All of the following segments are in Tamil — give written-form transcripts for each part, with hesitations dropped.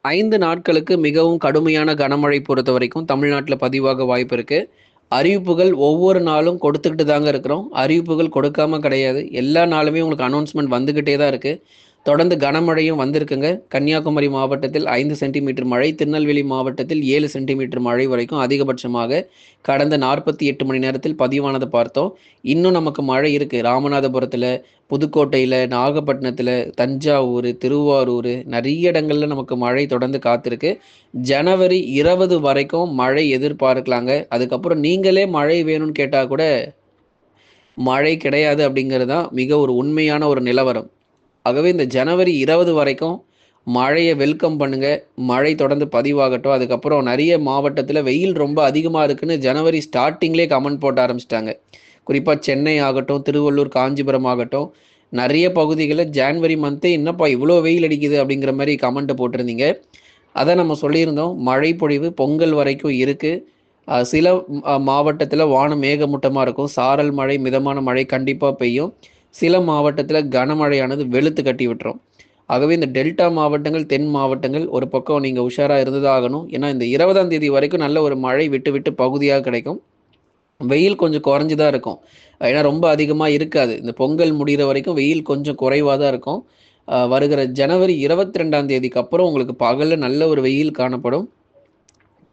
5 நாட்களுக்கு மிகவும் கடுமையான கனமழை பொறுத்தவரைக்கும் தமிழ்நாட்டுல பதிவாக வாய்ப்பு இருக்கு. அறிவிப்புகள் ஒவ்வொரு நாளும் கொடுத்துக்கிட்டு தாங்க இருக்கிறோம். அறிவிப்புகள் கொடுக்காம கிடையாது. எல்லா நாளுமே உங்களுக்கு அனௌன்ஸ்மென்ட் வந்துகிட்டே தான் இருக்கு. தொடர்ந்து கனமழையும் வந்திருக்குங்க. கன்னியாகுமரி மாவட்டத்தில் 5 சென்டிமீட்டர் மழை, திருநெல்வேலி மாவட்டத்தில் 7 சென்டிமீட்டர் மழை வரைக்கும் அதிகபட்சமாக கடந்த 48 மணி நேரத்தில் பதிவானத பார்த்தோம். இன்னும் நமக்கு மழை இருக்கு. ராமநாதபுரத்தில, புதுக்கோட்டையில, நாகப்பட்டினத்தில, தஞ்சாவூர், திருவாரூர் நெறைய இடங்கள்ல நமக்கு மழை தொடர்ந்து காத்திருக்கு. ஜனவரி 20 வரைக்கும் மழை எதிர்பார்க்கலாங்க. அதுக்கப்புறம் நீங்களே மழை வேணும்னு கேட்டா கூட, மழை கிடையாது அப்படிங்கிறது தான் மிக ஒரு உண்மையான ஒரு நிலவரம். ஆகவே இந்த ஜனவரி 20 வரைக்கும் மழைய வெல்கம் பண்ணுங்க. மழை தொடர்ந்து பதிவாகட்டும். அதுக்கப்புறம் நெறைய மாவட்டத்தில வெயில் ரொம்ப அதிகமா இருக்குன்னு ஜனவரி ஸ்டார்ட்டிங்லயே கமெண்ட் போட ஆரம்பிச்சுட்டாங்க. குறிப்பா சென்னை ஆகட்டும், திருவள்ளூர், காஞ்சிபுரம் ஆகட்டும், நெறைய பகுதிகள்ல ஜான்வரி மந்த்தே "என்னப்பா இவ்ளோ வெயில் அடிக்குது" அப்படிங்கிற மாரி கமெண்ட் போட்டிருந்தீங்க. அத நம்ம சொல்லியிருந்தோம். மழை பொழிவு பொங்கல் வரைக்கும் இருக்கு. சில மாவட்டத்தில வானம் மேகமூட்டமா இருக்கும். சாரல் மழை, மிதமான மழை கண்டிப்பா பெய்யும். சில மாவட்டத்தில கனமழையானது வெளுத்து கட்டி விட்டுரும். ஆகவே இந்த டெல்டா மாவட்டங்கள், தென் மாவட்டங்கள் ஒரு பக்கம் நீங்க உஷாரா இருந்து தான் ஆகணும். ஏன்னா இந்த 20ஆம் தேதி வரைக்கும் நல்ல ஒரு மழை விட்டு விட்டு பகுதியா கிடைக்கும். வெயில் கொஞ்சம் குறைஞ்சு தான் இருக்கும். ஏன்னா ரொம்ப அதிகமா இருக்காது. இந்த பொங்கல் முடியிற வரைக்கும் வெயில் கொஞ்சம் குறைவா தான் இருக்கும். வருகிற ஜனவரி 22ஆம் தேதிக்கு அப்புறம் உங்களுக்கு பகல்ல நல்ல ஒரு வெயில் காணப்படும்.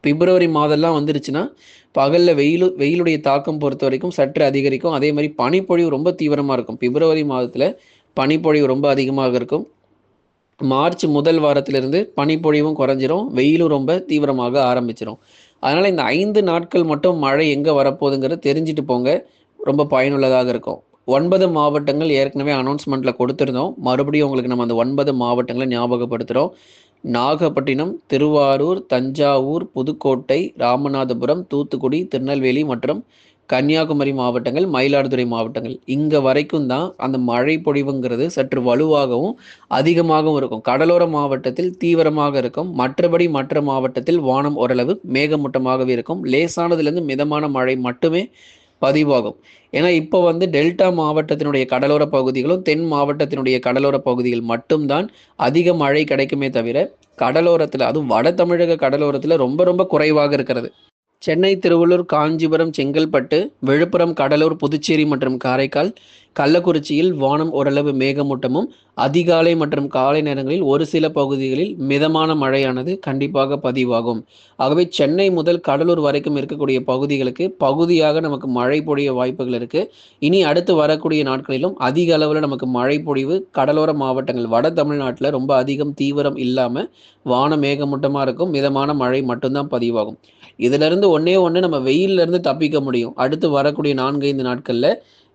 பிப்ரவரி மாதம்லாம் வந்துருச்சுன்னா, பகல்ல வெயிலுடைய தாக்கம் பொறுத்தவரைக்கும் சற்று அதிகரிக்கும். அதே மாரி பனிப்பொழிவு ரொம்ப தீவிரமா இருக்கும். பிப்ரவரி மாதத்தில பனிப்பொழிவு ரொம்ப அதிகமாக இருக்கும். மார்ச் முதல் வாரத்திலிருந்து பனிப்பொழிவும் குறைஞ்சிரும். வெயிலும் ரொம்ப தீவிரமாக ஆரம்பிச்சிரும். அதனால இந்த 5 நாட்கள் மட்டும் மழை எங்க வரப்போகுதுங்கிறத தெரிஞ்சுட்டு போங்க. ரொம்ப பயனுள்ளதாக இருக்கும். 9 மாவட்டங்கள் ஏற்கனவே அனௌன்ஸ்மென்ட்ல கொடுத்திருந்தோம். மறுபடியும் உங்களுக்கு நம்ம அந்த 9 மாவட்டங்கள ஞாபகப்படுத்துறோம். நாகப்பட்டினம், திருவாரூர், தஞ்சாவூர், புதுக்கோட்டை, ராமநாதபுரம், தூத்துக்குடி, திருநெல்வேலி மற்றும் கன்னியாகுமரி மாவட்டங்கள், மயிலாடுதுறை மாவட்டங்கள். இங்க வரைக்கும் தான் அந்த மழை பொழிவுங்கிறது சற்று வலுவாகவும், அதிகமாகவும் இருக்கும். கடலோர மாவட்டத்தில் தீவிரமாக இருக்கும். மற்றபடி மற்ற மாவட்டத்தில் வானம் ஓரளவு மேகமூட்டமாகவே இருக்கும். லேசானதிலிருந்து மிதமான மழை மட்டுமே பதிவாகும். ஏன்னா, இப்போ வந்து டெல்டா மாவட்டத்தினுடைய கடலோர பகுதிகளும், தென் மாவட்டத்தினுடைய கடலோர பகுதிகள் மட்டும் தான் அதிக மழை கிடைக்குமே தவிர, கடலோரத்தில அதுவும் வட தமிழக கடலோரத்தில ரொம்ப ரொம்ப குறைவாக இருக்கிறது. சென்னை, திருவள்ளூர், காஞ்சிபுரம், செங்கல்பட்டு, விழுப்புரம், கடலூர், புதுச்சேரி மற்றும் காரைக்கால், கள்ளக்குறிச்சியில் வானம் ஓரளவு மேகமூட்டமும், அதிகாலை மற்றும் காலை நேரங்களில் ஒரு சில பகுதிகளில் மிதமான மழையானது கண்டிப்பாக பதிவாகும். ஆகவே சென்னை முதல் கடலூர் வரைக்கும் இருக்கக்கூடிய பகுதிகளுக்கு பகுதியாக நமக்கு மழை பொழிய வாய்ப்புகள் இருக்கு. இனி அடுத்து வரக்கூடிய நாட்களிலும் அதிக அளவுல நமக்கு மழை பொழிவு கடலோர மாவட்டங்கள் வட தமிழ்நாட்டுல ரொம்ப அதிகம் தீவிரம் இல்லாம வானம் மேகமூட்டமா இருக்கும். மிதமான மழை மட்டும் தான் பதிவாகும். இதிலிருந்து ஒண்ணே ஒண்ணு நம்ம வெயில்ல இருந்து தப்பிக்க முடியும். அடுத்து வரக்கூடிய 4, 5 நாட்கள்ல.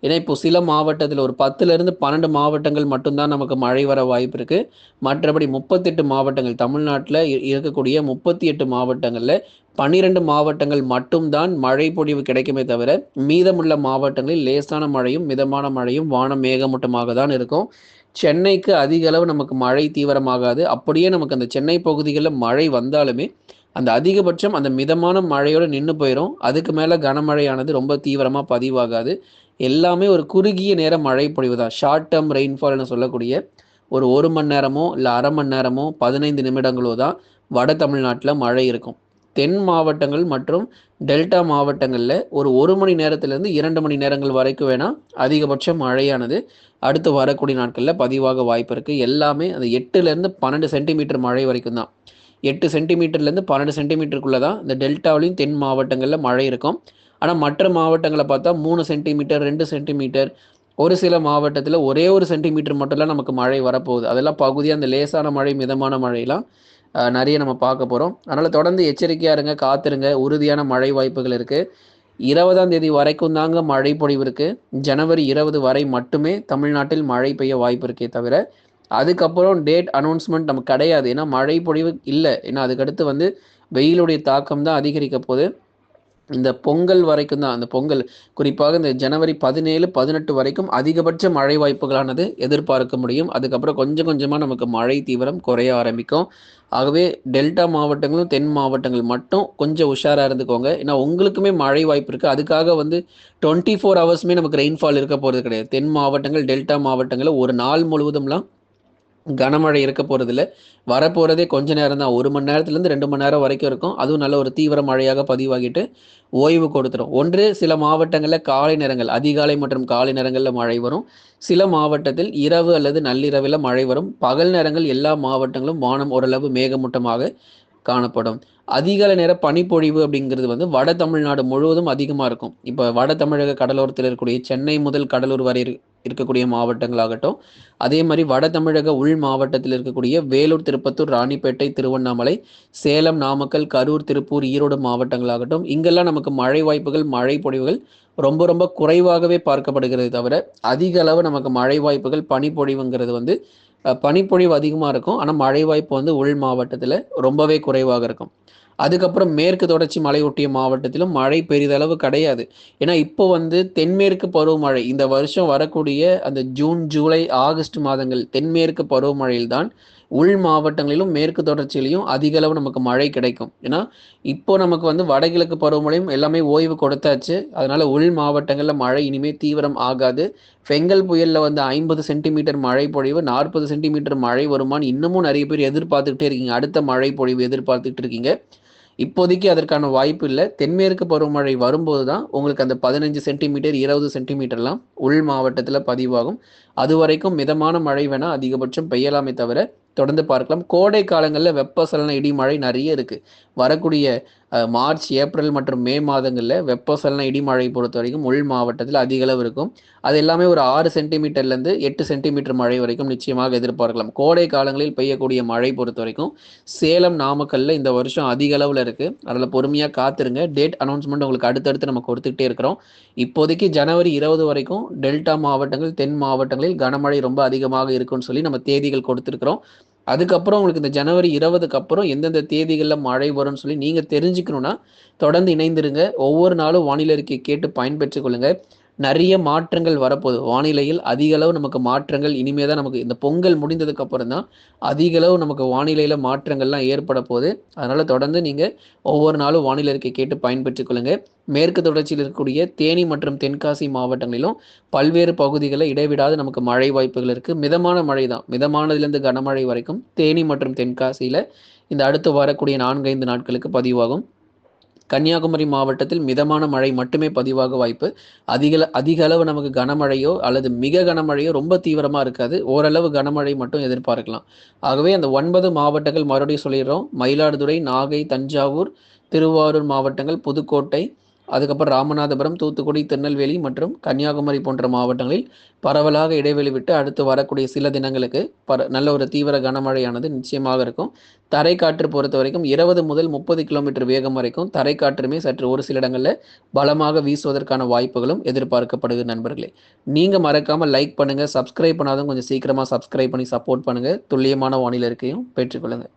ஏன்னா, இப்போ சில மாவட்டத்தில ஒரு 10லிருந்து 12 மாவட்டங்கள் மட்டும் தான் நமக்கு மழை வர வாய்ப்பு இருக்கு. மற்றபடி 38 மாவட்டங்கள் தமிழ்நாட்டுல இருக்கக்கூடிய 38 மாவட்டங்கள்ல 12 மாவட்டங்கள் மட்டும் தான் மழை பொழிவு கிடைக்குமே தவிர, மீதமுள்ள மாவட்டங்களில் லேசான மழையும், மிதமான மழையும், வானம் மேகமூட்டமாக தான் இருக்கும். சென்னைக்கு அதிக அளவு நமக்கு மழை தீவிரமாகாது. அப்படியே நமக்கு அந்த சென்னை பகுதிகள்ல மழை வந்தாலுமே, அந்த அதிகபட்சம் அந்த மிதமான மழையோட நின்னு போயிரும். அதுக்கு மேல கனமழையானது ரொம்ப தீவிரமா பதிவாகாது. எல்லாமே ஒரு குறுகிய நேர மழை பொழிவு தான். ஷார்ட் டெர்ம் ரெயின்ஃபால்னு சொல்லக்கூடிய ஒரு 1 மணி நேரமோ, இல்ல 1/2 மணி நேரமோ, 15 நிமிடங்களோ தான் வட தமிழ்நாட்டுல மழை இருக்கும். தென் மாவட்டங்கள் மற்றும் டெல்டா மாவட்டங்கள்ல ஒரு 1 மணி நேரத்திலிருந்து 2 மணி நேரங்கள் வரைக்கும் வேணா அதிகபட்ச மழையானது அடுத்து வரக்கூடிய நாட்கள்ல பதிவாக வாய்ப்பு இருக்கு. எல்லாமே அந்த 8லிருந்து 12 சென்டிமீட்டர் மழை வரைக்கும் தான். 8 சென்டிமீட்டர்லேருந்து 12 சென்டிமீட்டருக்குள்ள தான் இந்த டெல்டாவிலும் தென் மாவட்டங்கள்ல மழை இருக்கும். ஆனா, மற்ற மாவட்டங்கள பார்த்தா 3 சென்டிமீட்டர், 2 சென்டிமீட்டர், ஒரு சில மாவட்டத்தில ஒரே 1 சென்டிமீட்டர் மட்டும் தான் நமக்கு மழை வரப்போகுது. அதெல்லாம் பகுதியா அந்த லேசான மழை, மிதமான மழைலாம் நெறைய நம்ம பார்க்க போறோம். அதனால தொடர்ந்து எச்சரிக்கையா இருங்க, காத்திருங்க. உறுதியான மழை வாய்ப்புகள் இருக்கு. 20ஆம் தேதி வரைக்கும் தாங்க மழை பொழிவு இருக்கு. ஜனவரி 20 வரை மட்டுமே தமிழ்நாட்டில் மழை பெய்ய வாய்ப்பு இருக்கே தவிர, அதுக்கப்புறம் டேட் அனௌன்ஸ்மென்ட் நமக்கு கிடையாது. ஏன்னா, மழை பொழிவு இல்ல. ஏன்னா, அதுக்கடுத்து வந்து வெயிலுடைய தாக்கம் தான் அதிகரிக்க போது. இந்த பொங்கல் வரைக்கும் தான். அந்த பொங்கல் குறிப்பாக இந்த ஜனவரி 17, 18 வரைக்கும் அதிகபட்ச மழை வாய்ப்புகளானது எதிர்பார்க்க முடியும். அதுக்கப்புறம் கொஞ்சம் கொஞ்சமா நமக்கு மழை தீவிரம் குறைய ஆரம்பிக்கும். ஆகவே டெல்டா மாவட்டங்களும், தென் மாவட்டங்கள் மட்டும் கொஞ்சம் உஷாரா இருந்துக்கோங்க. ஏன்னா, உங்களுக்குமே மழை வாய்ப்பு இருக்கு. அதுக்காக வந்து 24 ஹவர்ஸுமே நமக்கு ரெயின்ஃபால் இருக்க போறது கிடையாது. தென் மாவட்டங்கள், டெல்டா மாவட்டங்கள்ல ஒரு நாள் முழுவதும்லாம் கனமழை இருக்க போறதில்ல. வரப்போறதே கொஞ்ச நேரம் தான். 1 மணி நேரத்துலேருந்து 2 மணி நேரம் வரைக்கும் இருக்கும். அதுவும் நல்ல ஒரு தீவிர மழையாக பதிவாகிட்டு ஓய்வு கொடுத்துரும். ஒன்று சில மாவட்டங்கள்ல காலை நேரங்கள், அதிகாலை மற்றும் காலை நேரங்கள்ல மழை வரும். சில மாவட்டத்தில் இரவு அல்லது நள்ளிரவில மழை வரும். பகல் நேரங்கள் எல்லா மாவட்டங்களும் வானம் ஓரளவு மேகமூட்டமாக காணப்படும். அதிகாலை நேர பனிப்பொழிவு அப்படிங்கிறது வந்து வட தமிழ்நாடு முழுவதும் அதிகமா இருக்கும். இப்ப வட தமிழக கடலோரத்தில இருக்கக்கூடிய சென்னை முதல் கடலூர் வரை இருக்கக்கூடிய மாவட்டங்களாகட்டும், அதே மாரி வட தமிழக உள் மாவட்டத்தில் இருக்கக்கூடிய வேலூர், திருப்பத்தூர், ராணிப்பேட்டை, திருவண்ணாமலை, சேலம், நாமக்கல், கரூர், திருப்பூர், ஈரோடு மாவட்டங்களாகட்டும், இங்கெல்லாம் நமக்கு மழை வாய்ப்புகள், மழை பொழிவுகள் ரொம்ப ரொம்ப குறைவாகவே பார்க்கப்படுகிறது தவிர, அதிக அளவு நமக்கு மழை வாய்ப்புகள், பனிப்பொழிவுங்கிறது வந்து பனிப்பொழிவு அதிகமா இருக்கும். ஆனா, மழை வாய்ப்பு வந்து உள் மாவட்டத்தில ரொம்பவே குறைவாக இருக்கும். அதுக்கப்புறம் மேற்கு தொடர்ச்சி மலையொட்டிய மாவட்டத்திலும் மழை பெரிதளவு கிடையாது. ஏன்னா, இப்போ வந்து தென்மேற்கு பருவமழை இந்த வருஷம் வரக்கூடிய அந்த ஜூன், ஜூலை, ஆகஸ்ட் மாதங்கள் தென்மேற்கு பருவமழையில் தான் உள் மாவட்டங்களிலும், மேற்கு தொடர்ச்சியிலும் அதிக அளவு நமக்கு மழை கிடைக்கும். ஏன்னா, இப்போ நமக்கு வந்து வடகிழக்கு பருவமழையும் எல்லாமே ஓய்வு கொடுத்தாச்சு. அதனால உள் மாவட்டங்கள்ல மழை இனிமே தீவிரம் ஆகாது. பெங்கல் புயல்ல வந்து 50 சென்டிமீட்டர் மழை பொழிவு, 40 சென்டிமீட்டர் மழை வருமான்னு இன்னமும் நெறைய பேர் எதிர்பார்த்துக்கிட்டே இருக்கீங்க. அடுத்த மழை பொழிவு எதிர்பார்த்துட்டு இருக்கீங்க. இப்போதைக்கு அதற்கான வாய்ப்பு இல்ல. தென்மேற்கு பருவமழை வரும்போது தான் உங்களுக்கு அந்த 15 சென்டிமீட்டர், 20 சென்டிமீட்டர்லாம் உள் மாவட்டத்தில பதிவாகும். அதுவரைக்கும் மிதமான மழை வேணா அதிகபட்சம் பெய்யலாமே தவிர, தொடர்ந்து பார்க்கலாம். கோடை காலங்கள்ல வெப்பசலன இடிமழை நெறைய இருக்கு. வரக்கூடிய மார்ச், ஏப்ரல் மற்றும் மே மாதங்கள்ல வெப்பசலன இடிமழை பொறுத்தவரைக்கும் உள் மாவட்டத்தில அதிக அளவு இருக்கும். அது எல்லாமே ஒரு 6 சென்டிமீட்டர்லேருந்து 8 சென்டிமீட்டர் மழை வரைக்கும் நிச்சயமாக எதிர்பார்க்கலாம். கோடை காலங்களில் பெய்யக்கூடிய மழை பொறுத்தவரைக்கும் சேலம், நாமக்கல்ல இந்த வருஷம் அதிக அளவுல இருக்கு. அதில பொறுமையா காத்திருங்க. டேட் அனௌன்ஸ்மெண்ட் உங்களுக்கு அடுத்தடுத்து நம்ம கொடுத்துக்கிட்டே இருக்கிறோம். இப்போதைக்கு ஜனவரி 20 வரைக்கும் டெல்டா மாவட்டங்கள், தென் மாவட்டங்களில் கனமழை ரொம்ப அதிகமாக இருக்குன்னு சொல்லி நம்ம தேதிகள் கொடுத்திருக்கிறோம். அதுக்கப்புறம் உங்களுக்கு இந்த ஜனவரி 20க்கு அப்புறம் எந்தெந்த தேதிகள்ல மழை வரும்னு சொல்லி நீங்க தெரிஞ்சுக்கணும்னா, தொடர்ந்து இணைந்திருங்க. ஒவ்வொரு நாளும் வானிலை அறிக்கை கேட்டு பயன்பெற்றுக் கொள்ளுங்க. நெறைய மாற்றங்கள் வரப்போகுது. வானிலையில் அதிக அளவு நமக்கு மாற்றங்கள் இனிமே தான் நமக்கு இந்த பொங்கல் முடிந்ததுக்கு அப்புறம் தான் அதிக அளவு நமக்கு வானிலையில மாற்றங்கள்லாம் ஏற்பட போகுது. அதனால தொடர்ந்து நீங்க ஒவ்வொரு நாளும் வானிலை அறிக்கை கேட்டு பயன்பெற்றுக் கொள்ளுங்க. மேற்கு தொடர்ச்சியில் இருக்கக்கூடிய தேனி மற்றும் தென்காசி மாவட்டங்களிலும் பல்வேறு பகுதிகளில் இடைவிடாது நமக்கு மழை வாய்ப்புகள் இருக்கு. மிதமான மழை தான். மிதமானதிலிருந்து கனமழை வரைக்கும் தேனி மற்றும் தென்காசியில இந்த அடுத்து வரக்கூடிய 4, 5 நாட்களுக்கு பதிவாகும். கன்னியாகுமரி மாவட்டத்தில் மிதமான மழை மட்டுமே பதிவாக வாய்ப்பு. அதிக அளவு நமக்கு கனமழையோ அல்லது மிக கனமழையோ ரொம்ப தீவிரமா இருக்காது. ஓரளவு கனமழை மட்டும் எதிர்பார்க்கலாம். ஆகவே அந்த 9 மாவட்டங்கள் மறுபடியும் சொல்லிடுறோம். மயிலாடுதுறை, நாகை, தஞ்சாவூர், திருவாரூர் மாவட்டங்கள், புதுக்கோட்டை, அதுக்கப்புறம் ராமநாதபுரம், தூத்துக்குடி, திருநெல்வேலி மற்றும் கன்னியாகுமரி போன்ற மாவட்டங்களில் பரவலாக இடைவெளி விட்டு அடுத்து வரக்கூடிய சில தினங்களுக்கு நல்ல ஒரு தீவிர கனமழையானது நிச்சயமாக இருக்கும். தரைக்காற்று பொறுத்த வரைக்கும் 20 முதல் 30 கிலோமீட்டர் வேகம் வரைக்கும் தரைக்காற்றுமே சற்று ஒரு சில இடங்கள்ல பலமாக வீசுவதற்கான வாய்ப்புகளும் எதிர்பார்க்கப்படுது நண்பர்களே. நீங்க மறக்காம லைக் பண்ணுங்க, சப்ஸ்கிரைப் பண்ணாதவங்க கொஞ்சம் சீக்கிரமா சப்ஸ்கிரைப் பண்ணி சப்போர்ட் பண்ணுங்க. துல்லியமான வானிலை இருக்கையும் பெற்றுக்கொள்ளுங்க.